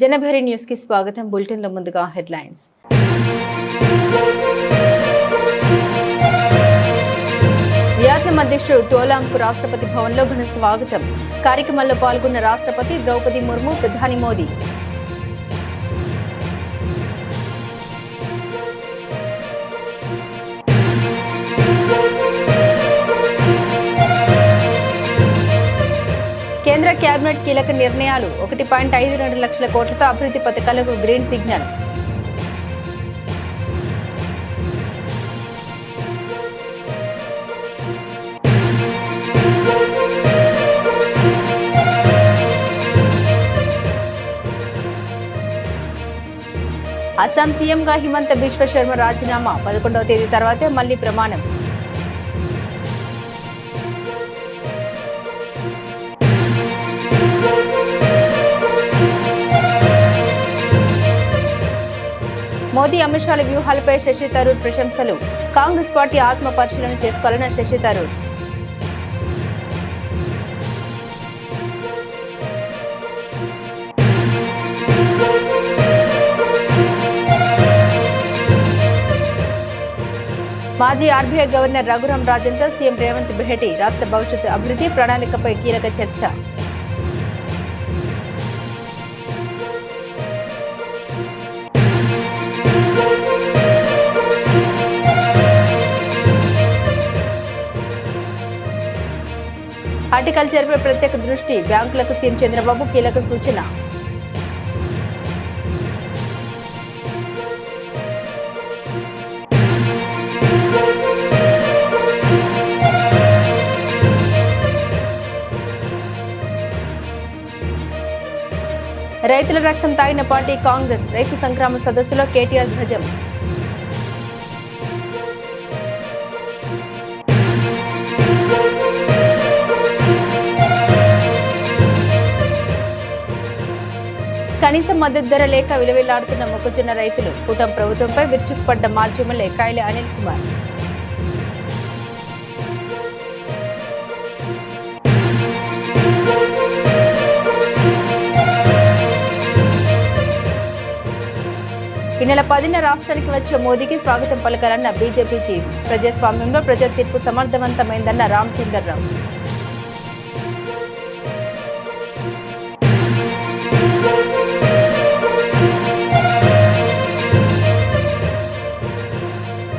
Janabheri news కి స్వాగతం. Bulletin లో ముందుగా హెడ్లైన్స్. వియత్నాం అధ్యక్షుడు టోలాంకు రాష్ట్రపతి భవన్లో ఘన స్వాగతం. కార్యక్రమంలో పాల్గొన్న రాష్ట్రపతి ద్రౌపది ముర్ము, ప్రధాని మోదీ. కేంద్ర కేబినెట్ కీలక నిర్ణయాలు. 1.52 లక్షల కోట్లతో అభివృద్ధి పథకాలకు గ్రీన్ సిగ్నల్. అస్సాం సీఎంగా హిమంత బిశ్వ శర్మ రాజీనామా. 11వ తేదీ తర్వాతే మళ్లీ ప్రమాణం. మోదీ అమిత్ షాల వ్యూహాలపై శశి థరూర్ ప్రశంసలు. కాంగ్రెస్ పార్టీ ఆత్మ పరిశీలన చేసుకోవాలన్న శశి థరూర్. మాజీ ఆర్బీఐ గవర్నర్ రఘురాం రాజన్తో సీఎం రేవంత్ భేటీ. రాష్ట్ర భవిష్యత్తు అభివృద్ధి ప్రణాళికపై కీలక చర్చ. హార్టికల్చర్పై ప్రత్యేక దృష్టి. బ్యాంకులకు సీఎం చంద్రబాబు కీలక సూచన. రైతుల రక్తం తాగిన పార్టీ కాంగ్రెస్. రైతు సంగ్రామ సదస్సులో కేటీఆర్ ధ్వజం. కనీస మద్దతు ధర లేక విలువెల్లాడుతున్న మొక్కజొన్న రైతులు. కూటమి ప్రభుత్వంపై విరుచుకుపడ్డ మాజీ ఎమ్మెల్యే కాయలి అనిల్ కుమార్. ఈ నెల 10న రాష్ట్రానికి వచ్చే మోదీకి స్వాగతం పలకాలన్న బీజేపీ చీఫ్. ప్రజాస్వామ్యంలో ప్రజా తీర్పు సమర్థవంతమైందన్న రామచంద్రరావు.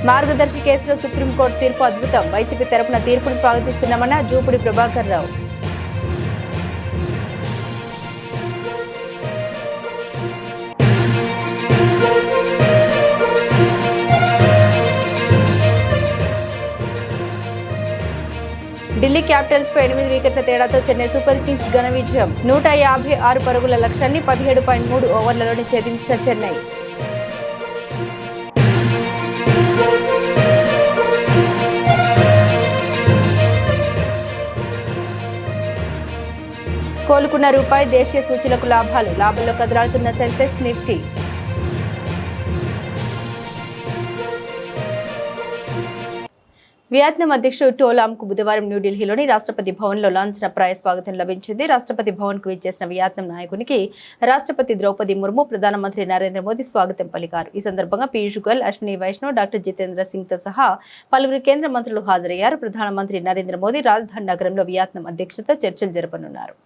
మార్గదర్శి కేసులో సుప్రీంకోర్టు తీర్పు అద్భుతం. వైసీపీ తరపున తీర్పును స్వాగతిస్తున్నామన్న జూపుడి ప్రభాకర్ రావు. ఢిల్లీ క్యాపిటల్స్ పై 8 వికెట్ల తేడాతో చెన్నై సూపర్ కింగ్స్ ఘన విజయం. 156 పరుగుల లక్ష్యాన్ని 17.3 ఓవర్లలోనే ఛేదించిన చెన్నై. కోలుకున్న రూపాయి. దేశీయ సూచీలకు లాభాలు. లాభంలో కదలాడుతున్న సెన్సెక్స్, నిఫ్టీ. వియత్నాం అధ్యక్షుడు టోలాంకు బుధవారం న్యూఢిల్లీలోని రాష్ట్రపతి భవన్లో లాంఛనప్రాయ స్వాగతం లభించింది. రాష్ట్రపతి భవన్కు విచ్చేసిన వియత్నాం నాయకునికి రాష్ట్రపతి ద్రౌపది ముర్ము, ప్రధానమంత్రి నరేంద్ర మోదీ స్వాగతం పలికారు. ఈ సందర్భంగా పీయూష్ గోయల్, అశ్విని వైష్ణవ్, డాక్టర్ జితేంద్ర సింగ్తో సహా పలువురు కేంద్ర మంత్రులు హాజరయ్యారు. ప్రధానమంత్రి నరేంద్ర మోదీ రాజధాని నగరంలో వియత్నాం అధ్యక్షుడితో చర్చలు జరపనున్నారు.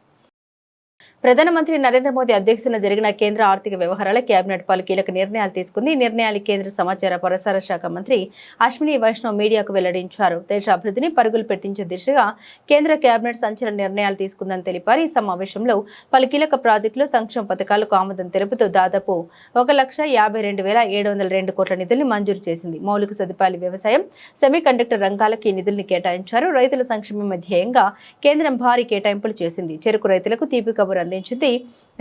ప్రధానమంత్రి నరేంద్ర మోదీ అధ్యక్షతన జరిగిన కేంద్ర ఆర్థిక వ్యవహారాల కేబినెట్ పలు కీలక నిర్ణయాలు తీసుకుంది. ఈ నిర్ణయాలు కేంద్ర సమాచార ప్రసార శాఖ మంత్రి అశ్విని వైష్ణవ్ మీడియాకు వెల్లడించారు. దేశ అభివృద్ధిని పరుగులు పెట్టించే దిశగా కేంద్ర కేబినెట్ సంచలన నిర్ణయాలు తీసుకుందని తెలిపారు. ఈ సమావేశంలో పలు కీలక ప్రాజెక్టులు, సంక్షేమ పథకాలకు ఆమోదం తెలుపుతూ దాదాపు 1,52,702 కోట్ల నిధుల్ని మంజూరు చేసింది. మౌలిక సదుపాయాలు, వ్యవసాయం, సెమీకండక్టర్ రంగాలకు ఈ నిధుల్ని కేటాయించారు. రైతుల సంక్షేమం ధ్యేయంగా కేంద్రం భారీ కేటాయింపులు చేసింది. చెరుకు రైతులకు తీపి కబురు అందించింది.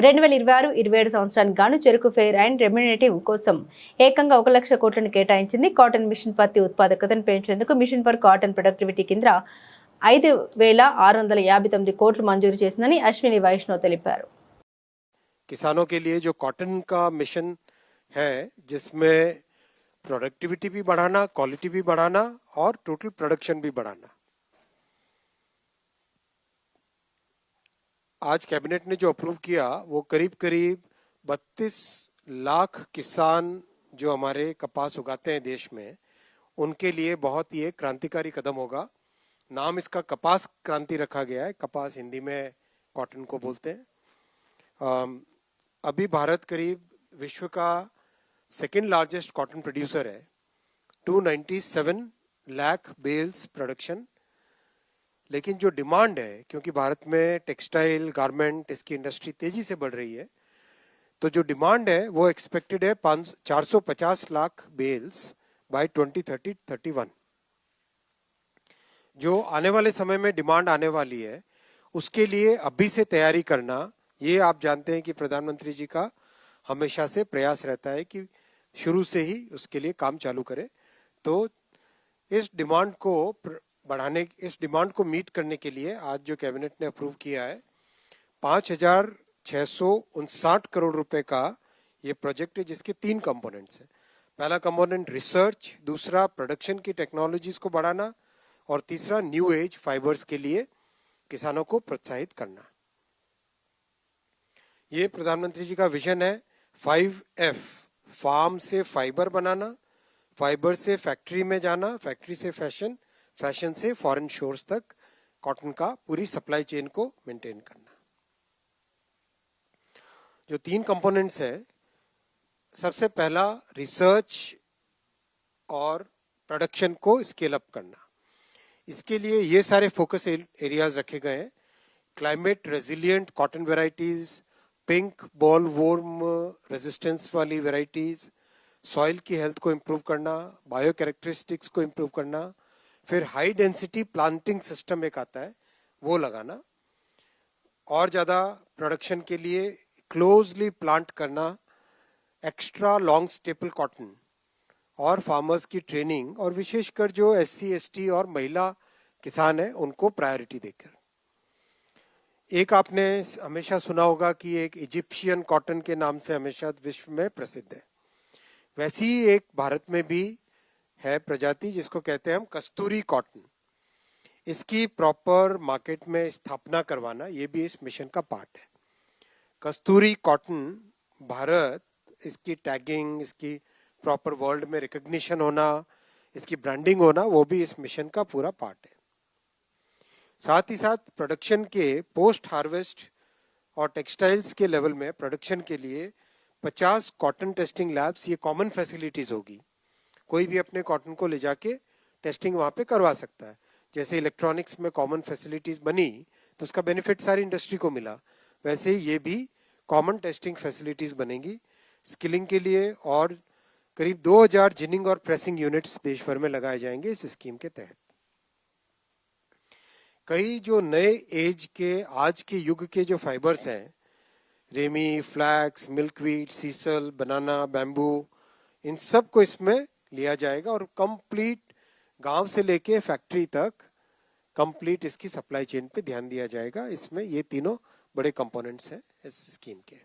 2026-27 సంవత్సరానికి గాను చెరుకు ఫెయిర్ అండ్ రెమ్యునేటివ్ కోసం ఏకంగా 1 లక్ష కోట్లను కేటాయించింది. కాటన్ మిషన్ పత్తి ఉత్పాదకతను పెంచేందుకు మిషన్ ఫర్ కాటన్ ప్రొడక్టివిటీ కింద 5,659 కోట్లు మంజూరు చేసిందని అశ్విని వైష్ణవ్ తెలిపారు. किसानों के लिए जो कॉटन का मिशन है, जिसमें प्रोडक्टिविटी भी बढ़ाना, क्वालिटी भी बढ़ाना और टोटल प्रोडक्शन भी बढ़ाना, आज कैबिनेट ने जो अप्रूव किया वो करीब करीब 32 लाख किसान जो हमारे कपास उगाते हैं देश में, उनके लिए बहुत ही एक क्रांतिकारी कदम होगा। नाम इसका कपास क्रांति रखा गया है। कपास हिंदी में कॉटन को बोलते हैं। अभी भारत करीब विश्व का सेकेंड लार्जेस्ट कॉटन प्रोड्यूसर है। 297 लाख बेल्स प्रोडक्शन। लेकिन जो डिमांड है, क्योंकि भारत में टेक्सटाइल गारमेंट इसकी इंडस्ट्री तेजी से बढ़ रही है, तो जो डिमांड है वो एक्सपेक्टेड है 450 लाख बेल्स बाय 2030-31। जो आने वाले समय में डिमांड आने वाली है, उसके लिए अभी से तैयारी करना, ये आप जानते हैं कि प्रधानमंत्री जी का हमेशा से प्रयास रहता है कि शुरू से ही उसके लिए काम चालू करें। तो इस डिमांड को मीट करने के लिए आज जो कैबिनेट ने अप्रूव किया है, 5,659 करोड़ रुपए का ये प्रोजेक्ट है, जिसके 3 कंपोनेंट्स हैं। पहला कंपोनेंट रिसर्च, दूसरा प्रोडक्शन की टेक्नोलॉजीज को बढ़ाना, और तीसरा न्यू एज फाइबर्स के लिए किसानों को प्रोत्साहित करना। ये प्रधानमंत्री जी का विजन है। 5F, फार्म से फाइबर बनाना, फाइबर से फैक्ट्री में जाना, फैक्ट्री से फैशन, फैशन से फॉरेन शोर्स तक कॉटन का पूरी सप्लाई चेन को मेंटेन करना। जो 3 कंपोनेंट्स है, सबसे पहला रिसर्च और प्रोडक्शन को स्केल अप करना। इसके लिए ये सारे फोकस एरियाज रखे गए हैं। Climate resilient cotton varieties, pink ball warm resistance वाली वेराइटीज, सॉइल की हेल्थ को इम्प्रूव करना, बायो कैरेक्टरिस्टिक्स को इम्प्रूव करना, फिर हाई डेंसिटी प्लांटिंग सिस्टम एक आता है वो लगाना, और ज़्यादा प्रोडक्शन के लिए क्लोजली प्लांट करना, एक्स्ट्रा लॉन्ग स्टेपल कॉटन, और फार्मर्स की ट्रेनिंग, और विशेषकर जो SC ST और महिला किसान हैं उनको प्रायोरिटी देकर। एक आपने हमेशा सुना होगा कि एक इजिप्शियन कॉटन के नाम से हमेशा विश्व में प्रसिद्ध है। वैसी ही एक भारत में भी है प्रजाति जिसको कहते हैं हम कस्तूरी कॉटन। इसकी प्रॉपर मार्केट में स्थापना करवाना, ये भी इस मिशन का पार्ट है। कस्तूरी कॉटन भारत, इसकी टैगिंग, इसकी प्रॉपर वर्ल्ड में रिकॉग्निशन होना, इसकी ब्रांडिंग होना, वो भी इस मिशन का पूरा पार्ट है। साथ ही साथ प्रोडक्शन के पोस्ट हार्वेस्ट और टेक्सटाइल्स के लेवल में प्रोडक्शन के लिए 50 कॉटन टेस्टिंग लैब्स, ये कॉमन फैसिलिटीज होगी। कोई भी अपने कॉटन को ले जाके टेस्टिंग वहाँ पे करवा सकता है। जैसे इलेक्ट्रॉनिक्स में कॉमन फैसिलिटीज बनी तो उसका बेनिफिट सारी इंडस्ट्री को मिला, वैसे ही ये भी कॉमन टेस्टिंग फैसिलिटीज बनेंगी स्किलिंग के लिए, और करीब 2000 जिनिंग और प्रेसिंग यूनिट्स देश भर में लगाए जाएंगे इस स्कीम के तहत। कई जो नए एज के, आज के युग के जो फाइबर्स हैं, रेमी, फ्लैक्स, मिल्कवीट, सीसल, बनाना, बैम्बू, इन सब को इसमें लिया जाएगा, और कंप्लीट गांव से लेके फैक्ट्री तक कंप्लीट इसकी सप्लाई चेन पे ध्यान दिया जाएगा। इसमें ये तीनों बड़े कंपोनेंट्स हैं इस स्कीम के।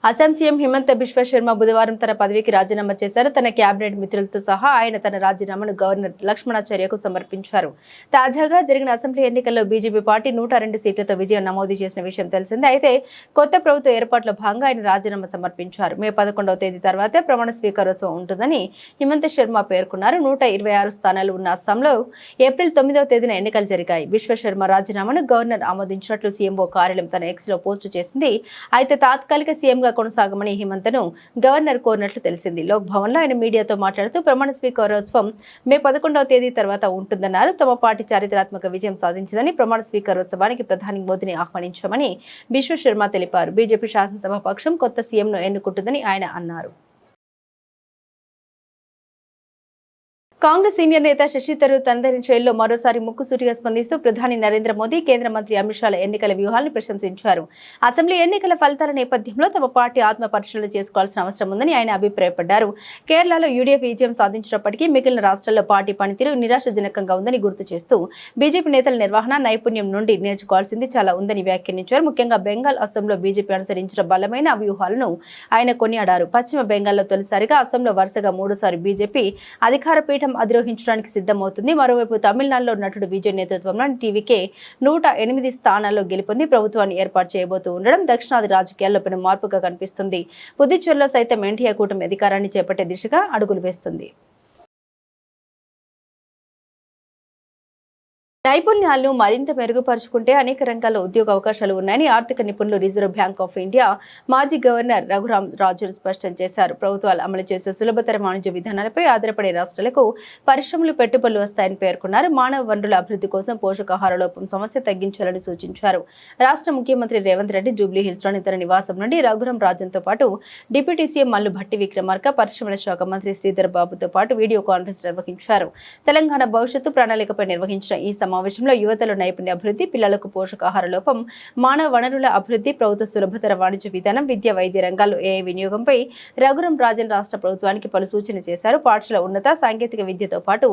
అస్సాం సీఎం హిమంత బిశ్వ శర్మ బుధవారం తన పదవికి రాజీనామా చేశారు. తన కేబినెట్ మిత్రులతో సహా ఆయన తన రాజీనామాను గవర్నర్ లక్ష్మణాచార్యకు సమర్పించారు. తాజాగా జరిగిన అసెంబ్లీ ఎన్నికల్లో బీజేపీ పార్టీ 102 సీట్లతో విజయం నమోదు చేసిన విషయం తెలిసిందే. అయితే కొత్త ప్రభుత్వ ఏర్పాట్లో భాగంగా ఆయన రాజీనామా సమర్పించారు. మే 11వ తేదీ తర్వాతే ప్రమాణ స్వీకారోత్సవం ఉంటుందని హిమంత శర్మ పేర్కొన్నారు. 126 స్థానాలు ఉన్న అస్సాంలో ఏప్రిల్ 9వ తేదీన ఎన్నికలు జరిగాయి. బిశ్వ శర్మ రాజీనామాను గవర్నర్ ఆమోదించినట్లు సీఎంఓ కార్యాలయం తన ఎక్స్లో పోస్టు చేసింది. అయితే తాత్కాలిక సీఎంగా కొనసాగమని హిమంతను గవర్నర్ కోరినట్లు తెలిసింది. లోక్ భవన్లో ఆయన మీడియాతో మాట్లాడుతూ ప్రమాణ స్వీకారోత్సవం మే 11వ తేదీ తర్వాత ఉంటుందన్నారు. తమ పార్టీ చారిత్రాత్మక విజయం సాధించిందని, ప్రమాణ స్వీకారోత్సవానికి ప్రధాని మోదీని ఆహ్వానించామని బిశ్వ శర్మ తెలిపారు. బీజేపీ శాసనసభ పక్షం కొత్త సీఎంను ఎన్నుకుంటుందని ఆయన అన్నారు. కాంగ్రెస్ సీనియర్ నేత శశి థరూర్ తనదైన శైలిలో మరోసారి ముక్కుసూటిగా స్పందిస్తూ ప్రధాని నరేంద్ర మోదీ, కేంద్ర మంత్రి అమిత్ షాల ఎన్నికల వ్యూహాలను ప్రశంసించారు. అసెంబ్లీ ఎన్నికల ఫలితాల నేపథ్యంలో తమ పార్టీ ఆత్మ పరిశీలన చేసుకోవాల్సిన అవసరం ఉందని ఆయన అభిప్రాయపడ్డారు. కేరళలో యూడీఎఫ్ విజయం సాధించినప్పటికీ మిగిలిన రాష్ట్రాల్లో పార్టీ పనితీరు నిరాశజనకంగా ఉందని గుర్తు చేస్తూ బీజేపీ నేతల నిర్వహణ నైపుణ్యం నుండి నేర్చుకోవాల్సింది చాలా ఉందని వ్యాఖ్యానించారు. ముఖ్యంగా బెంగాల్, అసోంలో బీజేపీ అనుసరించిన బలమైన వ్యూహాలను ఆయన కొనియాడారు. పశ్చిమ బెంగాల్లో తొలిసారిగా, అసోంలో వరుసగా 3సారి బీజేపీ అధికార పీఠం అధిరోహించడానికి సిద్ధమవుతుంది. మరోవైపు తమిళనాడులో నటుడు విజయ్ నేతృత్వంలో టీవీకే 108 స్థానాల్లో గెలుపొంది ప్రభుత్వాన్ని ఏర్పాటు చేయబోతూ ఉండడం దక్షిణాది రాజకీయాల్లో పెను మార్పుగా కనిపిస్తుంది. పుదుచ్చేరిలో సైతం ఎన్డీఏ కూటమి అధికారాన్ని చేపట్టే దిశగా అడుగులు వేస్తుంది. నైపుణ్యాలను మరింత మెరుగుపరుచుకుంటే అనేక రంగాల్లో ఉద్యోగ అవకాశాలు ఉన్నాయని ఆర్థిక నిపుణులు రిజర్వ్ బ్యాంక్ ఆఫ్ ఇండియా మాజీ గవర్నర్ రఘురాం రాజన్ స్పష్టం చేశారు. ప్రభుత్వాలు అమలు చేసే సులభతర వాణిజ్య విధానాలపై ఆధారపడే రాష్ట్రాలకు పరిశ్రమలు పెట్టుబడులు వస్తాయని పేర్కొన్నారు. మానవ వనరుల అభివృద్ధి కోసం పోషకాహార లోపం సమస్య తగ్గించాలని సూచించారు. రాష్ట్ర ముఖ్యమంత్రి రేవంత్ రెడ్డి జూబ్లీ హిల్స్లోని తన నివాసం నుండి రఘురాం రాజన్తో పాటు డిప్యూటీ సీఎం మల్లు భట్టి విక్రమార్క, పరిశ్రమల శాఖ మంత్రి శ్రీధర్ బాబుతో పాటు వీడియో కాన్ఫరెన్స్ నిర్వహించారు. తెలంగాణ భవిష్యత్తు ప్రణాళికపై నిర్వహించిన ఈ సమావేశంలో యువతలో నైపుణ్య అభివృద్ధి, పిల్లలకు పోషకాహార లోపం, మానవ వనరుల అభివృద్ధి, ప్రభుత్వ సులభతర వాణిజ్య విధానం, విద్య, వైద్య రంగాల్లో ఏఐ వినియోగంపై రఘురాం రాజన్ రాష్ట్ర ప్రభుత్వానికి పలు సూచనలు చేశారు. పాఠశాల ఉన్నత సాంకేతిక విద్యతో పాటు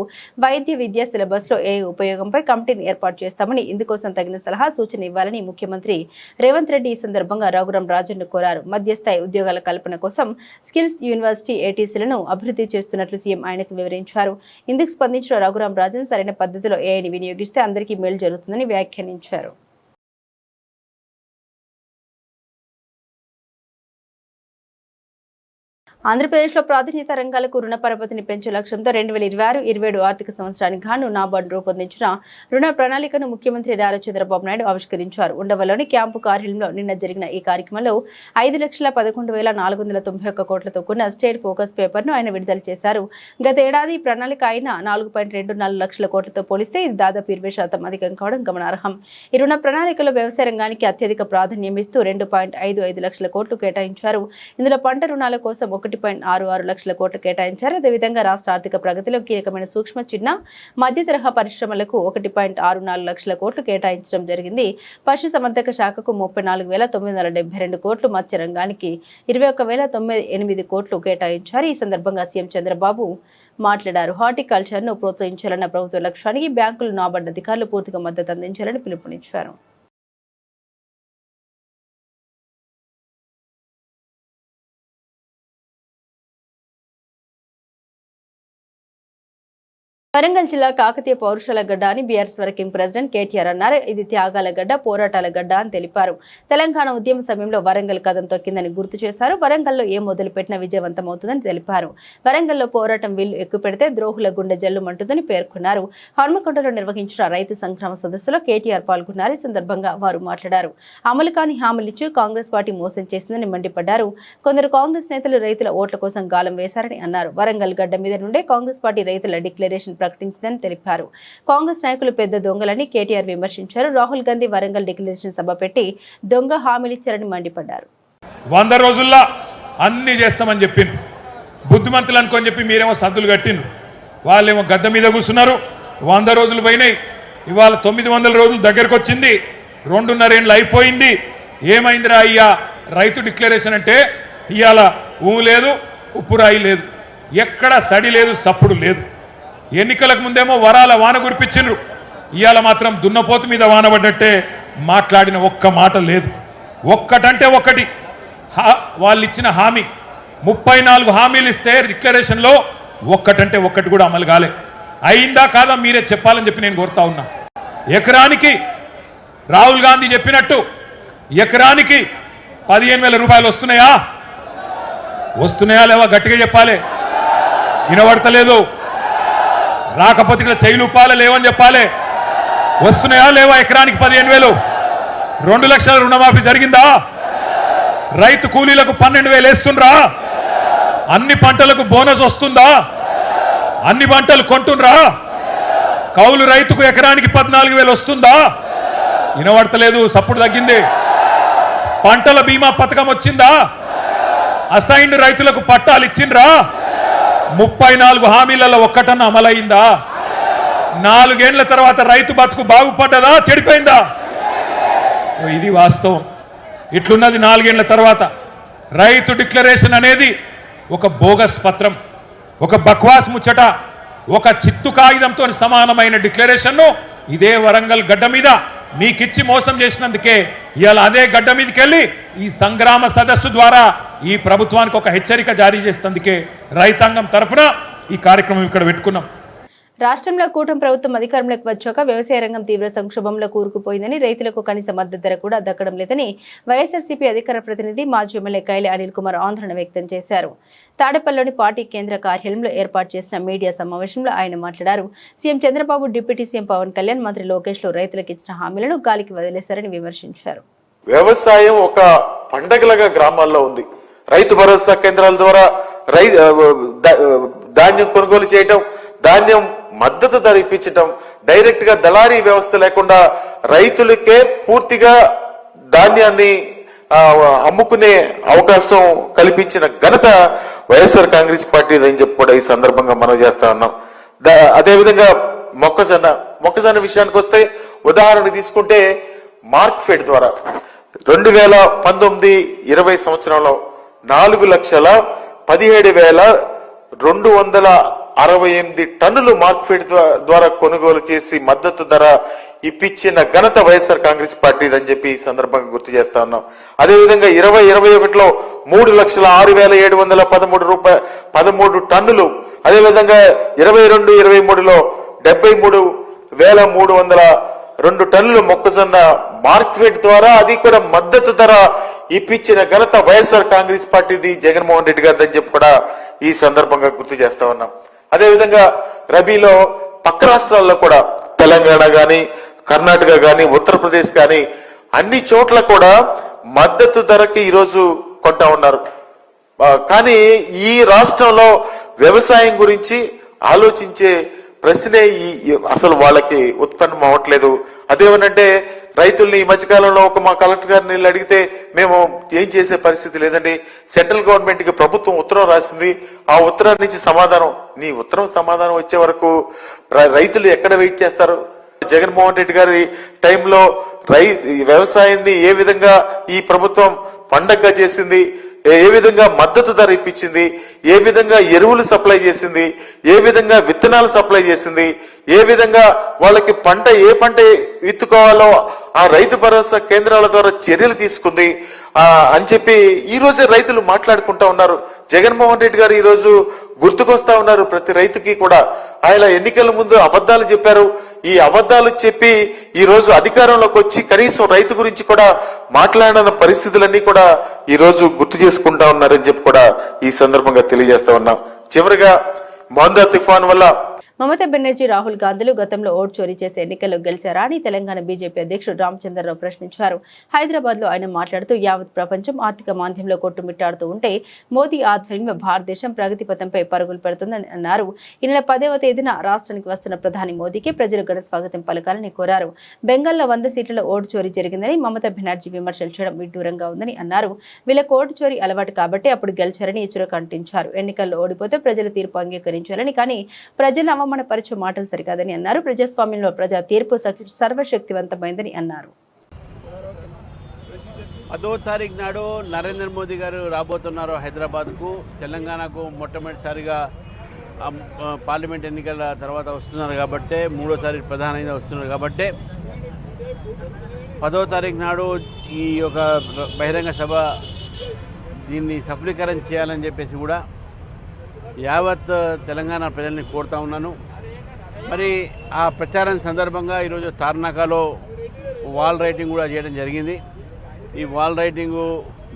వైద్య విద్య సిలబస్లో ఏఐ ఉపయోగంపై కమిటీని ఏర్పాటు చేస్తామని, ఇందుకోసం తగిన సలహా సూచన ఇవ్వాలని ముఖ్యమంత్రి రేవంత్ రెడ్డి ఈ సందర్భంగా రఘురాం రాజన్ను కోరారు. మధ్యస్థాయి ఉద్యోగాల కల్పన కోసం స్కిల్స్ యూనివర్సిటీ ఏటీసీలను అభివృద్ధి చేస్తున్నట్లు సీఎం ఆయనకు వివరించారు. ఇందుకు స్పందించిన రఘురాం రాజన్ సరైన పద్ధతిలో ఏఐని వినియోగిస్తే అందరికీ మేలు జరుగుతుందని వ్యాఖ్యానించారు. ఆంధ్రప్రదేశ్లో ప్రాధాన్యత రంగాలకు రుణ పరపతిని పెంచే లక్ష్యంతో 2026-27 ఆర్థిక సంవత్సరానికి గాను నాబార్డు రూపొందించిన రుణ ప్రణాళికను ముఖ్యమంత్రి నారా చంద్రబాబు నాయుడు ఆవిష్కరించారు. ఉండవల్లిలోని క్యాంపు కార్యాలయంలో నిన్న జరిగిన ఈ కార్యక్రమంలో 5,11,491 కోట్లతో కూడిన స్టేట్ ఫోకస్ పేపర్ను ఆయన విడుదల చేశారు. గత ఏడాది ప్రణాళిక అయిన 4.24 లక్షల కోట్లతో పోలిస్తే ఇది దాదాపు 20% అధికం కావడం గమనార్హం. ఈ రుణ ప్రణాళికలో వ్యవసాయ రంగానికి అత్యధిక ప్రాధాన్యం ఇస్తూ 2.55 లక్షల కోట్లు కేటాయించారు. ఇందులో పంట రుణాల కోసం 1.66 లక్షల కోట్లు కేటాయించారు. అదేవిధంగా రాష్ట్ర ఆర్థిక ప్రగతిలో కీలకమైన సూక్ష్మ, చిన్న, మధ్య తరహా పరిశ్రమలకు 1.64 లక్షల కోట్లు కేటాయించడం జరిగింది. పశుసంవర్ధక శాఖకు 34,972 కోట్లు, మత్స్య రంగానికి 21,098 కోట్లు కేటాయించారు. ఈ సందర్భంగా సీఎం చంద్రబాబు మాట్లాడారు. హార్టికల్చర్ను ప్రోత్సహించాలన్న ప్రభుత్వ లక్ష్యానికి బ్యాంకులు, నాబార్డు అధికారులు పూర్తిగా మద్దతు అందించాలని పిలుపునిచ్చారు. వరంగల్ జిల్లా కాకతీయ పౌరుషాల గడ్డ అని బీఆర్ఎస్ వర్కింగ్ ప్రెసిడెంట్ కేటీఆర్ అన్నారు. ఇది త్యాగాల గడ్డ, పోరాటాల గడ్డ అని తెలిపారు. తెలంగాణ ఉద్యమ సమయంలో వరంగల్ కదం తొక్కిందని గుర్తు చేశారు. వరంగల్లో ఏ మొదలుపెట్టినా విజయవంతమవుతుందని తెలిపారు. వరంగల్లో పోరాటం విల్లు ఎక్కుపెడితే ద్రోహుల గుండె జల్లుమంటుందని పేర్కొన్నారు. హన్మకొండలో నిర్వహించిన రైతు సంగ్రామ సదస్సులో కేటీఆర్ పాల్గొన్నారు. ఈ సందర్భంగా వారు మాట్లాడారు. అమలు కాని హామీలిచ్చి కాంగ్రెస్ పార్టీ మోసం చేసిందని మండిపడ్డారు. కొందరు కాంగ్రెస్ నేతలు రైతుల ఓట్ల కోసం గాలం వేశారని అన్నారు. వరంగల్ గడ్డ మీద నుండే కాంగ్రెస్ పార్టీ రైతుల డిక్లరేషన్ ప్రకటించిందని తెలిపారు. కాంగ్రెస్ నాయకులు పెద్ద దొంగలని కేటీఆర్ విమర్శించారు. రాహుల్ గాంధీ వరంగల్ డిక్లరేషన్ సభ పెట్టి దొంగ హామీలిచ్చారని మండిపడ్డారు. 100 రోజుల్లో అన్ని చేస్తామని చెప్పిండ్రు. బుద్ధిమంతులు అనుకొని చెప్పి మీరేమో సద్దులు కట్టిండ్రు. వాళ్ళేమో గద్ద మీద కూర్చున్నారు. 100 రోజులు పోయినాయి. ఇవాళ 900 రోజులు దగ్గరకు వచ్చింది. 2.5 ఏళ్ళు అయిపోయింది. ఏమైందిరా అయ్యా రైతు డిక్లరేషన్ అంటే? ఇవాళ ఊ లేదు, ఉప్పు రాయి లేదు, ఎక్కడ సడి లేదు, సప్పుడు లేదు. ఎన్నికలకు ముందేమో వరాల వాన కురిపించిండ్రు. ఇవాళ మాత్రం దున్నపోతు మీద వానబడ్డట్టే మాట్లాడిన ఒక్క మాట లేదు. ఒక్కటంటే ఒక్కటి వాళ్ళు ఇచ్చిన హామీ 34 హామీలు ఇస్తే డిక్లరేషన్లో ఒక్కటంటే ఒక్కటి కూడా అమలు కాలే. అయిందా కాదా మీరే చెప్పాలని చెప్పి నేను కోరుతా ఉన్నా. ఎకరానికి రాహుల్ గాంధీ చెప్పినట్టు ఎకరానికి 15,000 రూపాయలు వస్తున్నాయా? వస్తున్నాయా లేవా? గట్టిగా చెప్పాలి. వినబడతలేదు. రాకపోతే ఇక్కడ చైలు ఉప్పాల లేవని చెప్పాలి. వస్తున్నాయా లేవా? ఎకరానికి 15,000. 2 లక్షల రుణమాఫీ జరిగిందా? రైతు కూలీలకు 12,000 వేస్తుండ్రా? అన్ని పంటలకు బోనస్ వస్తుందా? అన్ని పంటలు కొంటుండ్రా? కౌలు రైతుకు ఎకరానికి 14,000 వస్తుందా? వినబడతలేదు. సప్పుడు తగ్గింది. పంటల బీమా పథకం వచ్చిందా? అసైన్డ్ రైతులకు పట్టాలు ఇచ్చిండ్రా? 34 హామీలలో ఒక్కటన్నా అమలైందా? 4 ఏళ్ల తర్వాత రైతు బతుకు బాగుపడ్డదా, చెడిపోయిందా? ఇది వాస్తవం. ఇట్లున్నది 4 ఏళ్ల తర్వాత. రైతు డిక్లరేషన్ అనేది ఒక బోగస్ పత్రం, ఒక బక్వాస్ ముచ్చట, ఒక చిత్తు కాగితంతో సమానమైన డిక్లరేషన్ను ఇదే వరంగల్ గడ్డ మీద మీకిచ్చి మోసం చేసినందుకే ఇవాళ అదే గడ్డ మీదకి వెళ్ళి ఈ సంగ్రామ సదస్సు ద్వారా ఈ ప్రభుత్వానికి ఒక హెచ్చరిక జారీ చేసేందుకే రైతాంగం తరఫున ఈ కార్యక్రమం ఇక్కడ పెట్టుకున్నాం. రాష్ట్రంలో కూటమి ప్రభుత్వం అధికారంలోకి వచ్చాక వ్యవసాయ రంగం తీవ్ర సంక్షోభంలో కూరుకుపోయిందని, రైతులకు కనీస మద్దతు ధర కూడా దక్కడం లేదని వైఎస్ఆర్సీపీ అధికార ప్రతినిధి మాజీ ఎమ్మెల్యే కైలి అనిల్ కుమార్ ఆందోళన వ్యక్తం చేశారు. తాడేపల్లిలోని పార్టీ కేంద్ర కార్యాలయంలో ఏర్పాటు చేసిన మీడియా సమావేశంలో ఆయన మాట్లాడారు. CM Chandrababu, deputy CM Pawan Kalyan, మంత్రి లోకేష్ లో రైతులకు ఇచ్చిన హామీలను గాలికి వదిలేశారని విమర్శించారు. వ్యవసాయం ఒక పండగలాగా గ్రామాల్లో ఉంది. రైతు భరోసా కేంద్రాల ద్వారా ధాన్యం కొనుగోలు చేయటం, ధాన్యం మద్దతు ధర ఇప్పించటం, డైరెక్ట్ గా దళారీ వ్యవస్థ లేకుండా రైతులకే పూర్తిగా ధాన్యాన్ని అమ్ముకునే అవకాశం కల్పించిన ఘనత వైఎస్ఆర్ కాంగ్రెస్ పార్టీ అని చెప్పి కూడా ఈ సందర్భంగా మనం చేస్తా ఉన్నాం. అదేవిధంగా మొక్కజొన్న విషయానికి వస్తే ఉదాహరణ తీసుకుంటే మార్క్ఫెడ్ ద్వారా 2019-20 సంవత్సరంలో 4,17,268 టన్నులు మార్క్ఫెడ్ ద్వారా కొనుగోలు చేసి మద్దతు ధర ఇప్పించిన ఘనత వైఎస్ఆర్ కాంగ్రెస్ పార్టీ అని చెప్పి ఈ సందర్భంగా గుర్తు చేస్తా ఉన్నాం. అదేవిధంగా 2021లో 3,06,713 టన్నులు, అదేవిధంగా 22-23లో 73,302 టన్నులు మొక్కజొన్న మార్కెట్ ద్వారా అది కూడా మద్దతు ధర ఇప్పించిన ఘనత వైఎస్ఆర్ కాంగ్రెస్ పార్టీది, జగన్మోహన్ రెడ్డి గారిది అని చెప్పి కూడా ఈ సందర్భంగా గుర్తు చేస్తా ఉన్నాం. అదేవిధంగా రబీలో పక్క రాష్ట్రాల్లో కూడా తెలంగాణ గాని, కర్ణాటక గాని, ఉత్తరప్రదేశ్ గాని అన్ని చోట్ల కూడా మద్దతు ధరకి ఈరోజు కొంటా ఉన్నారు. కానీ ఈ రాష్ట్రంలో వ్యవసాయం గురించి ఆలోచించే ప్రశ్నే అసలు వాళ్ళకి ఉత్పన్నం అవ్వట్లేదు. అదేమనంటే రైతుల్ని ఈ మధ్యకాలంలో మా కలెక్టర్ గారిని అడిగితే మేము ఏం చేసే పరిస్థితి లేదండి, సెంట్రల్ గవర్నమెంట్ కి ప్రభుత్వం ఉత్తరం రాసింది, ఆ ఉత్తరం నుంచి నీ ఉత్తరం సమాధానం వచ్చే వరకు రైతులు ఎక్కడ వెయిట్ చేస్తారు? జగన్మోహన్ రెడ్డి గారి టైంలో వ్యవసాయాన్ని ఏ విధంగా ఈ ప్రభుత్వం పండగగా చేసింది, ఏ విధంగా మద్దతు ధర ఇప్పించింది, ఏ విధంగా ఎరువులు సప్లై చేసింది, ఏ విధంగా విత్తనాలు సప్లై చేసింది, ఏ విధంగా వాళ్ళకి ఏ పంట విత్తుకోవాలో ఆ రైతు భరోసా కేంద్రాల ద్వారా చర్యలు తీసుకుంది అని చెప్పి ఈ రోజే రైతులు మాట్లాడుకుంటా ఉన్నారు. జగన్మోహన్ రెడ్డి గారు ఈ రోజు గుర్తుకొస్తా ఉన్నారు ప్రతి రైతుకి కూడా. ఆయన ఎన్నికల ముందు అబద్ధాలు చెప్పారు. ఈ అబద్ధాలు చెప్పి ఈ రోజు అధికారంలోకి వచ్చి కనీసం రైతు గురించి కూడా మాట్లాడిన పరిస్థితులన్నీ కూడా ఈ రోజు గుర్తు చేసుకుంటా ఉన్నారని చెప్పి కూడా ఈ సందర్భంగా తెలియజేస్తా ఉన్నాం. చివరిగా మోందా తుఫాన్ వల్ల మమతా బెనర్జీ, రాహుల్ గాంధీలు గతంలో ఓటు చోరీ చేసి ఎన్నికల్లో గెలిచారా అని తెలంగాణ బీజేపీ అధ్యక్షుడు రామచంద్రరావు ప్రశ్నించారు. హైదరాబాద్ లో ఆయన మాట్లాడుతూ యావత్ ప్రపంచం ఆర్థిక మాంద్యంలో కొట్టుమిట్టాడుతూ ఉంటే మోదీ ఆధ్వర్యంలో భారతదేశం ప్రగతి పథంపై పరుగులు పెడుతుందని అన్నారు. ఈ నెల 10వ తేదీన రాష్ట్రానికి వస్తున్న ప్రధాని మోదీకి ప్రజలు ఘన స్వాగతం పలకాలని కోరారు. బెంగాల్లో 100 సీట్లలో ఓటు చోరీ జరిగిందని మమతా బెనర్జీ విమర్శలు చేయడం విడ్డూరంగా ఉందని అన్నారు. వీళ్ళకు ఓటు చోరీ అలవాటు కాబట్టి అప్పుడు గెలిచారని చురకంటించారు. ఎన్నికల్లో ఓడిపోతే ప్రజల తీర్పు అంగీకరించాలని, కానీ ప్రజల అవమానపరిచే మాటలు సరికాదని అన్నారు. ప్రజాస్వామ్యంలో ప్రజా తీర్పు సర్వశక్తివంతమైందని అన్నారు. 10వ తారీఖు నాడు నరేంద్ర మోదీ గారు రాబోతున్నారు హైదరాబాద్కు. తెలంగాణకు మొట్టమొదటిసారిగా పార్లమెంట్ ఎన్నికల తర్వాత వస్తున్నారు కాబట్టి, 3వ ప్రధానంగా వస్తున్నారు కాబట్టి 10వ తారీఖు నాడు ఈ యొక్క బహిరంగ సభ దీన్ని సఫలీకరణ చేయాలని చెప్పేసి కూడా యావత్ తెలంగాణ ప్రజల్ని కోరుతా ఉన్నాను. మరి ఆ ప్రచారం సందర్భంగా ఈరోజు తార్నాకలో వాల్ రైటింగ్ కూడా చేయడం జరిగింది. ఈ వాల్ రైటింగు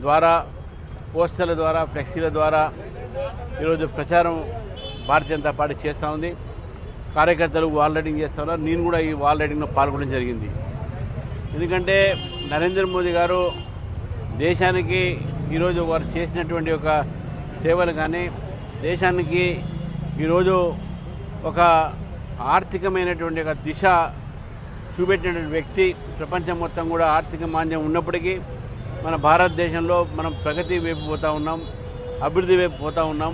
ద్వారా, పోస్టర్ల ద్వారా, ఫ్లెక్సీల ద్వారా ఈరోజు ప్రచారం భారతీయ జనతా పార్టీ చేస్తూ ఉంది. కార్యకర్తలు వాల్ రైటింగ్ చేస్తూ ఉన్నారు. నేను కూడా ఈ వాల్ రైటింగ్లో పాల్గొనడం జరిగింది. ఎందుకంటే నరేంద్ర మోదీ గారు దేశానికి ఈరోజు వారు చేసినటువంటి ఒక సేవలు కానీ, దేశానికి ఈరోజు ఒక ఆర్థికమైనటువంటి ఒక దిశ చూపెట్టినటువంటి వ్యక్తి. ప్రపంచం మొత్తం కూడా ఆర్థిక మాంద్యం ఉన్నప్పటికీ మన భారతదేశంలో మనం ప్రగతి వైపు పోతూ ఉన్నాం, అభివృద్ధి వైపు పోతూ ఉన్నాం.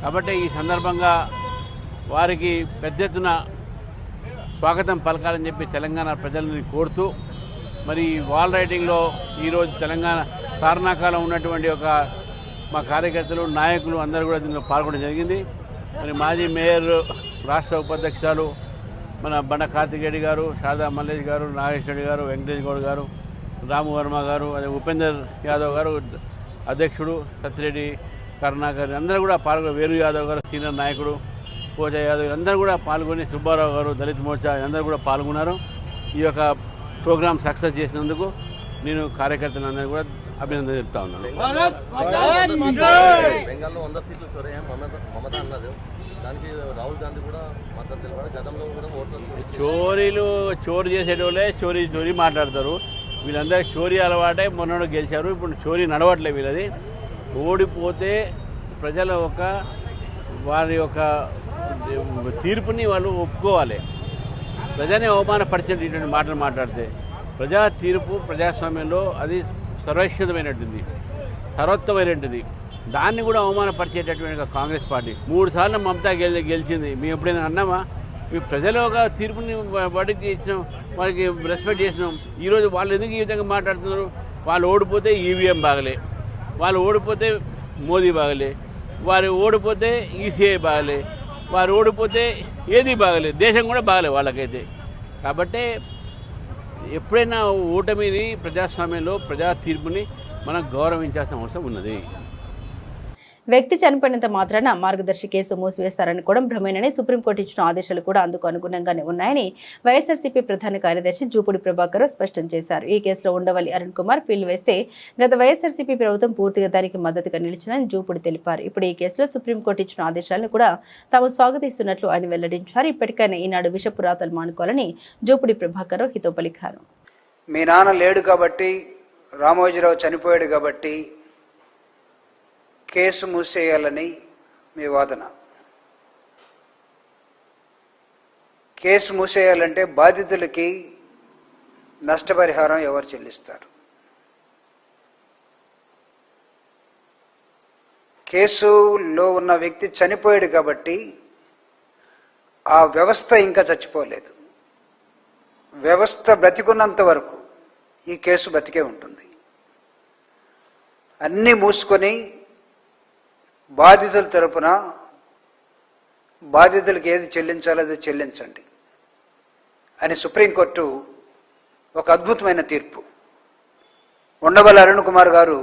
కాబట్టి ఈ సందర్భంగా వారికి పెద్ద ఎత్తున స్వాగతం పలకాలని చెప్పి తెలంగాణ ప్రజలని కోరుతూ, మరి వాల్ రైటింగ్లో ఈరోజు తెలంగాణ తార్నాకలో ఉన్నటువంటి ఒక మా కార్యకర్తలు, నాయకులు అందరూ కూడా దీనిలో పాల్గొనడం జరిగింది. మరి మాజీ మేయర్, రాష్ట్ర ఉపాధ్యక్షులు మన బండ కార్తికేయుడు గారు, శారదా మల్లేష్ గారు, నాగేష్ రెడ్డి గారు, వెంకటేష్ గౌడ్ గారు, రాము వర్మ గారు, అదే ఉపేందర్ యాదవ్ గారు అధ్యక్షుడు, సత్యరెడ్డి కరుణాకర్ అందరూ కూడా పాల్గొని, వేరు యాదవ్ గారు సీనియర్ నాయకుడు, పోజా యాదవ్ అందరూ కూడా పాల్గొని, సుబ్బారావు గారు, దళిత్ మోర్చా అందరూ కూడా పాల్గొన్నారు. ఈ యొక్క ప్రోగ్రాం సక్సెస్ చేసినందుకు నేను కార్యకర్తలందరూ కూడా అభినందన చెప్తా ఉన్నాను. బెంగాల్లో 100 సీట్లు చొరయ్యా మమత అన్నది, దానికి రాహుల్ గాంధీ కూడా మద్దతు తెలిపారు. గతంలో కూడా ఓట్లు చోరీ చేసేటోళ్ళే చోరీ మాట్లాడతారు. వీళ్ళందరికీ చోరీ అలవాటే మొన్న గెలిచారు. ఇప్పుడు చోరీ నడవట్లేదు వీళ్ళది. ఓడిపోతే ప్రజల వారి యొక్క తీర్పుని వాళ్ళు ఒప్పుకోవాలి. ప్రజల్ని అవమానపరిచేటువంటి మాటలు మాట్లాడితే ప్రజా తీర్పు ప్రజాస్వామ్యంలో అది సర్వోత్తమైనటువంటిది. దాన్ని కూడా అవమానపరిచేటటువంటి కాంగ్రెస్ పార్టీ 3 సార్లు మమతా గెలిచింది. మేము ఎప్పుడైనా అన్నామా? మేము ప్రజల ఒక తీర్పుని వాటికి ఇచ్చినాం, వారికి రెస్పెక్ట్ చేసినాం. ఈరోజు వాళ్ళు ఎందుకు ఈ విధంగా మాట్లాడుతున్నారు? వాళ్ళు ఓడిపోతే ఈవీఎం బాగలే, వాళ్ళు ఓడిపోతే మోదీ బాగలే, వారు ఓడిపోతే ఈసీఐ బాగలే, వారు ఓడిపోతే ఏది బాగలేదు, దేశం కూడా బాగలేదు వాళ్ళకైతే. కాబట్టి ఎప్పుడైనా ఓటమిని ప్రజాస్వామ్యంలో ప్రజా తీర్పుని మనం గౌరవించాల్సిన అవసరం ఉన్నది. వ్యక్తి చనిపోయినంత మాత్రాన మార్గదర్శి కేసు మూసివేస్తారని కూడా భ్రమేనని సుప్రీంకోర్టు ఇచ్చిన ఆదేశాలు కూడా అందుకు అనుగుణంగానే ఉన్నాయని వైఎస్ఆర్సీపీ ప్రధాన కార్యదర్శి జూపూడి ప్రభాకర్ స్పష్టం చేశారు. ఈ కేసులో ఉండవల్లి అరుణ్ కుమార్ పిల్లు వేస్తే గత వైఎస్ఆర్సీపీ ప్రభుత్వం పూర్తిగా దానికి మద్దతుగా నిలిచిందని జూపూడి తెలిపారు. ఇప్పుడు ఈ కేసులో సుప్రీంకోర్టు ఇచ్చిన ఆదేశాలను కూడా తాము స్వాగతిస్తున్నట్లు ఆయన వెల్లడించారు. ఇప్పటికైనా ఈనాడు విషపురాతలు మానుకోవాలని జూపూడి ప్రభాకర్ హితో పలికారు. మీ నాన్న లేడు కాబట్టి, రామోజీరావు చనిపోయాడు కాబట్టి కేసు మూసేయాలని మీ వాదన. కేసు మూసేయాలంటే బాధితులకి నష్టపరిహారం ఎవరు చెల్లిస్తారు? కేసులో ఉన్న వ్యక్తి చనిపోయాడు కాబట్టి ఆ వ్యవస్థ ఇంకా చచ్చిపోలేదు. వ్యవస్థ బ్రతికున్నంత వరకు ఈ కేసు బతికే ఉంటుంది. అన్నీ మూసుకొని బాధితుల తరపున బాధితులకు ఏది చెల్లించాలో అది చెల్లించండి అని సుప్రీంకోర్టు ఒక అద్భుతమైన తీర్పు. ఉండవల్లి అరుణ్ కుమార్ గారు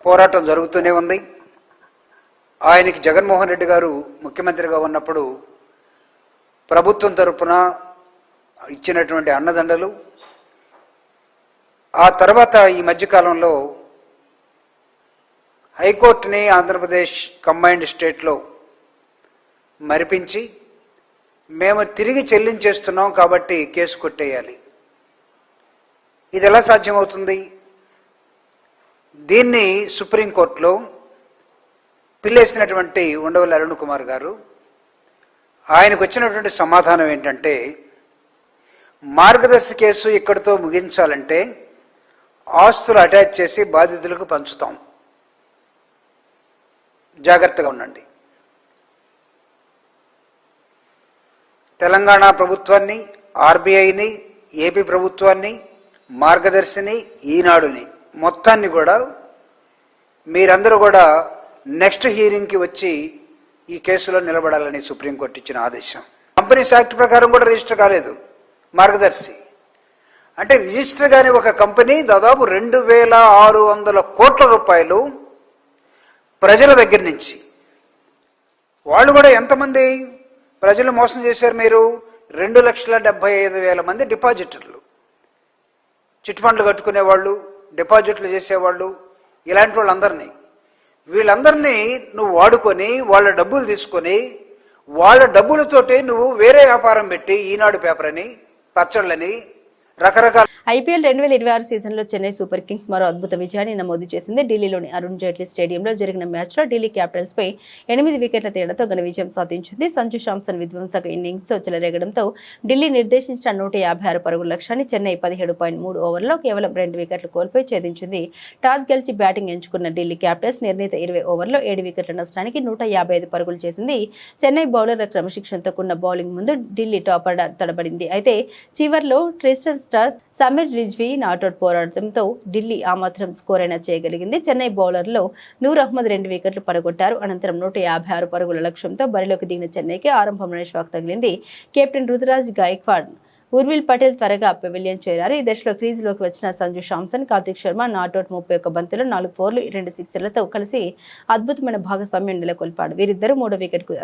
పోరాటం జరుగుతూనే ఉంది. ఆయనకి జగన్మోహన్ రెడ్డి గారు ముఖ్యమంత్రిగా ఉన్నప్పుడు ప్రభుత్వం తరపున ఇచ్చినటువంటి అండదండలు, ఆ తర్వాత ఈ మధ్యకాలంలో హైకోర్టుని ఆంధ్రప్రదేశ్ కంబైన్డ్ స్టేట్లో మరిపించి మేము తిరిగి చెల్లించేస్తున్నాం కాబట్టి కేసు కొట్టేయాలి. ఇది ఎలా సాధ్యమవుతుంది? దీన్ని సుప్రీంకోర్టులో పిల్లేసినటువంటి ఉండవల్లి అరుణ్ కుమార్ గారు ఆయనకు వచ్చినటువంటి సమాధానం ఏంటంటే, మార్గదర్శి కేసు ఇక్కడితో ముగించాలంటే ఆస్తులు అటాచ్ చేసి బాధితులకు పంచుతాం, జాగ్రత్తగా ఉండండి. తెలంగాణ ప్రభుత్వాన్ని, ఆర్బీఐని, ఏపీ ప్రభుత్వాన్ని, మార్గదర్శిని, ఈనాడుని మొత్తాన్ని కూడా మీరందరూ కూడా నెక్స్ట్ హియరింగ్కి వచ్చి ఈ కేసులో నిలబడాలని సుప్రీంకోర్టు ఇచ్చిన ఆదేశం. కంపెనీస్ యాక్ట్ ప్రకారం కూడా రిజిస్టర్ కాలేదు మార్గదర్శి. అంటే రిజిస్టర్ కాని ఒక కంపెనీ దాదాపు 2600 కోట్ల రూపాయలు ప్రజల దగ్గర నుంచి, వాళ్ళు కూడా ఎంతమంది ప్రజలు మోసం చేశారు? మీరు 2,75,000 మంది డిపాజిటర్లు, చిట్ ఫండ్లు కట్టుకునేవాళ్ళు, డిపాజిట్లు చేసేవాళ్ళు, ఇలాంటి వాళ్ళందరినీ, వీళ్ళందరినీ నువ్వు వాడుకొని వాళ్ళ డబ్బులు తీసుకొని వాళ్ళ డబ్బులతోటి నువ్వు వేరే వ్యాపారం పెట్టి ఈనాడు పేపర్ అని, పచ్చళ్ళని, రకరకాల ఐపీఎల్ 2026 సీజన్లో చెన్నై సూపర్ కింగ్స్ మరో అద్భుత విజయాన్ని నమోదు చేసింది. ఢిల్లీలోని అరుణ్ జైట్లీ స్టేడియంలో జరిగిన మ్యాచ్లో ఢిల్లీ క్యాపిటల్స్ పై 8 వికెట్ల తేడాతో ఘన విజయం సాధించింది. సంజు శాంసన్ విధ్వంసక ఇన్నింగ్స్తో చెలరేగడంతో ఢిల్లీ నిర్దేశించిన 156 పరుగుల లక్ష్యాన్ని చెన్నై 17.3 ఓవర్లలో కేవలం 2 వికెట్లు కోల్పోయి ఛేదించింది. టాస్ గెలిచి బ్యాటింగ్ ఎంచుకున్న ఢిల్లీ క్యాపిటల్స్ నిర్ణీత 20 ఓవర్లలో 7 వికెట్ల నష్టానికి 155 పరుగులు చేసింది. చెన్నై బౌలర్ల క్రమశిక్షణతో కూడిన బౌలింగ్ ముందు ఢిల్లీ టాపర్ తడబడింది. అయితే చివర్లో ట్రిస్టన్ స్టార్, సమీర్ రిజ్వీ నాట్అవుట్ పోరాటంతో ఢిల్లీ ఆ మాత్రం స్కోర్ అయినా చేయగలిగింది. చెన్నై బౌలర్లో నూర్ అహ్మద్ 2 వికెట్లు పడగొట్టారు. అనంతరం 156 పరుగుల లక్ష్యంతో బరిలోకి దిగిన చెన్నైకి ఆరంభంలోనే షాక్ తగిలింది. కెప్టెన్ రుతురాజ్ గాయక్వాడ్ ఉర్విల్ పటేల్ త్వరగా పెవిలియన్ చేరారు. ఈ దశలో క్రీజ్లోకి వచ్చిన సంజు శాంసన్, కార్తిక్ శర్మ నాట్అవుట్ 31 బంతులు 4 4లు 2 సిక్సర్లతో కలిసి అద్భుతమైన భాగస్వామ్యం నెలకొల్పాడు. వీరిద్దరూ 3వ వికెట్కు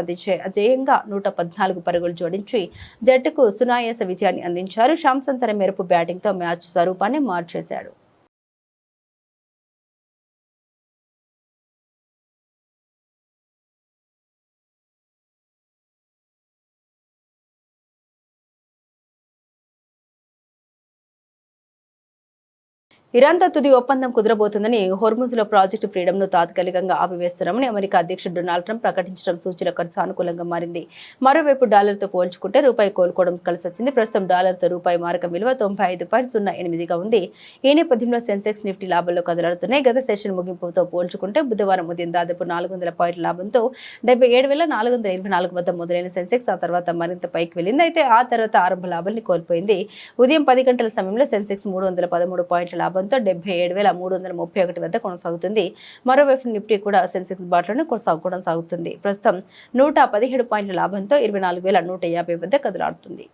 అజేయంగా 114 పరుగులు జోడించి జట్టుకు సునాయాస విజయాన్ని అందించారు. శాంసన్ తన మెరుపు బ్యాటింగ్తో మ్యాచ్ స్వరూపాన్ని మార్చేశాడు. ఇరాన్తో తుది ఒప్పందం కుదరబోతుందని హోర్ముజ్లో ప్రాజెక్టు ఫ్రీడమ్ను తాత్కాలికంగా ఆపివేస్తున్నామని అమెరికా అధ్యక్షుడు డొనాల్డ్ ట్రంప్ ప్రకటించడం సూచనకు సానుకూలంగా మారింది. మరోవైపు డాలర్తో పోల్చుకుంటే రూపాయి కోలుకోవడం కలిసి వచ్చింది. ప్రస్తుతం డాలర్తో రూపాయి మారకం విలువ 95.08గా ఉంది. ఈ నేపథ్యంలో సెన్సెక్స్, నిఫ్టీ లాభాల్లో కదలాడుతున్నాయి. గత సెషన్ ముగింపుతో పోల్చుకుంటే బుధవారం ఉదయం దాదాపు 400 పాయింట్ల లాభంతో 77,424 వద్ద మొదలైన సెన్సెక్స్ ఆ తర్వాత మరింత పైకి వెళ్లింది. అయితే ఆ తర్వాత ఆరంభ లాభాన్ని కోల్పోయింది. ఉదయం 10 గంటల సమయంలో సెన్సెక్స్ 313 పాయింట్ల లాభం 77,331 వద్ద కొనసాగుతుంది. మరోవైపు నిఫ్టీ కూడా సెన్సెక్స్ బాటలోనే కొనసాగుతుంది. ప్రస్తుతం 117 పాయింట్ల లాభంతో 24,150 వద్ద కదలాడుతుంది.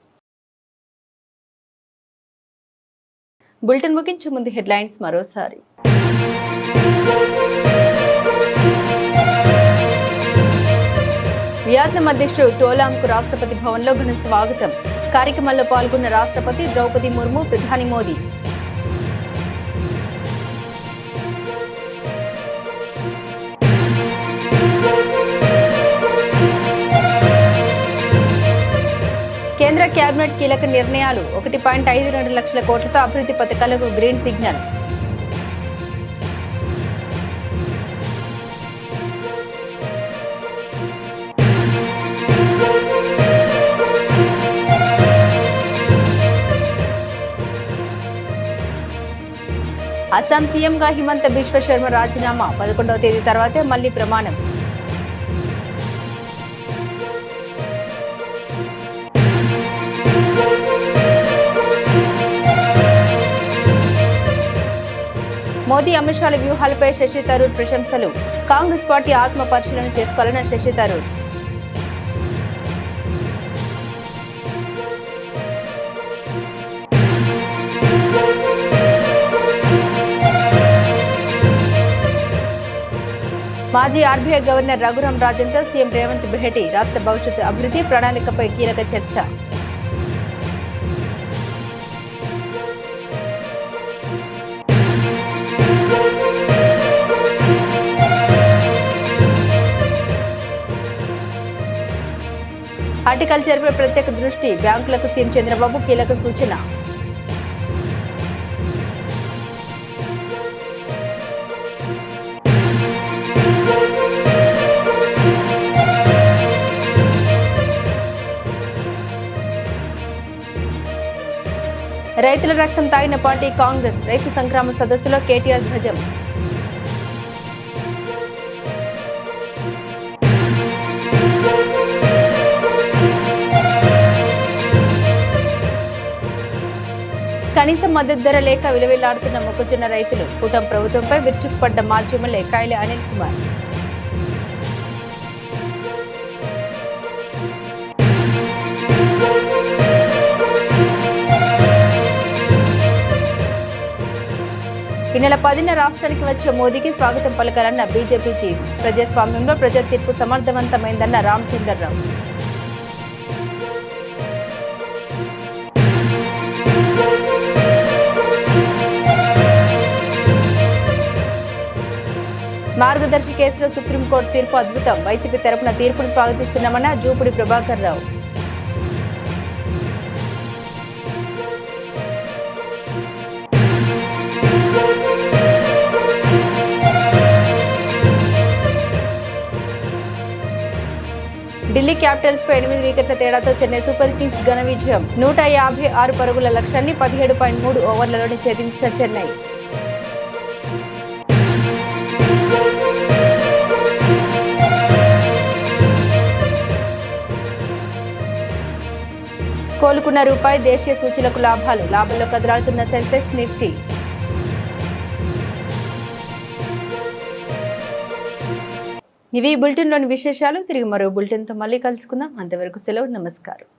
బులెటిన్ ముగించే ముందు హెడ్లైన్స్ మరోసారి. వియత్నాం అధ్యక్షుడు టోలాంకు రాష్ట్రపతి భవన్లో ఘన స్వాగతం. కార్యక్రమంలో పాల్గొన్న రాష్ట్రపతి ద్రౌపది ముర్ము, ప్రధాని మోదీ. కేంద్ర కేబినెట్ కీలక నిర్ణయాలు. 1.52 లక్షల కోట్లతో అభివృద్ధి పథకాలకు గ్రీన్ సిగ్నల్. అస్సాం సీఎంగా హిమంత బిశ్వ శర్మ రాజీనామా. 11వ తేదీ తర్వాతే మళ్లీ ప్రమాణం. మోదీ, అమిత్ షాల వ్యూహాలపై శశి థరూర్ ప్రశంసలు. కాంగ్రెస్ పార్టీ ఆత్మ పరిశీలన చేసుకోవాలన్న శశి థరూర్. మాజీ ఆర్బీఐ గవర్నర్ రఘురాం రాజన్తో సీఎం రేవంత్ భేటీ. రాష్ట్ర భవిష్యత్తు అభివృద్ధి ప్రణాళికపై కీలక చర్చ. హార్టికల్చర్పై ప్రత్యేక దృష్టి. బ్యాంకులకు సీఎం చంద్రబాబు కీలక సూచన. రైతుల రక్తం తాగిన పార్టీ కాంగ్రెస్. రైతు సంగ్రామ సదస్సులో కేటీఆర్ ధ్వజం. కనీస మద్దతు ధర లేక విలువెల్లాడుతున్న మొక్కజొన్న రైతులు. కూటమి ప్రభుత్వంపై విరుచుకుపడ్డ మాజీ ఎమ్మెల్యే కాయలి అనిల్ కుమార్. ఈ నెల 10న రాష్ట్రానికి వచ్చే మోదీకి స్వాగతం పలకాలన్న బీజేపీ చీఫ్. ప్రజాస్వామ్యంలో ప్రజా తీర్పు సమర్థవంతమైందన్న రామచంద్రరావు. మార్గదర్శి కేసులో సుప్రీంకోర్టు తీర్పు అద్భుతం. వైసీపీ తరపున తీర్పును స్వాగతిస్తున్నామన్న జూపుడి ప్రభాకర్ రావు. ఢిల్లీ క్యాపిటల్స్ పై 8 వికెట్ల తేడాతో చెన్నై సూపర్ కింగ్స్ ఘన విజయం. 156 పరుగుల లక్ష్యాన్ని 17.3 ఓవర్లలోనే ఛేదించిన చెన్నై. కోలుకున్న రూపాయి. దేశీయ సూచీలకు లాభాలు. లాభంలో కదలాడుతున్న సెన్సెక్స్, నిఫ్టీ. ఇవి బులెటిన్లోని విశేషాలు. తిరిగి మరో బులెటిన్తో మళ్ళీ కలుసుకుందాం. అంతవరకు సెలవు. నమస్కారం.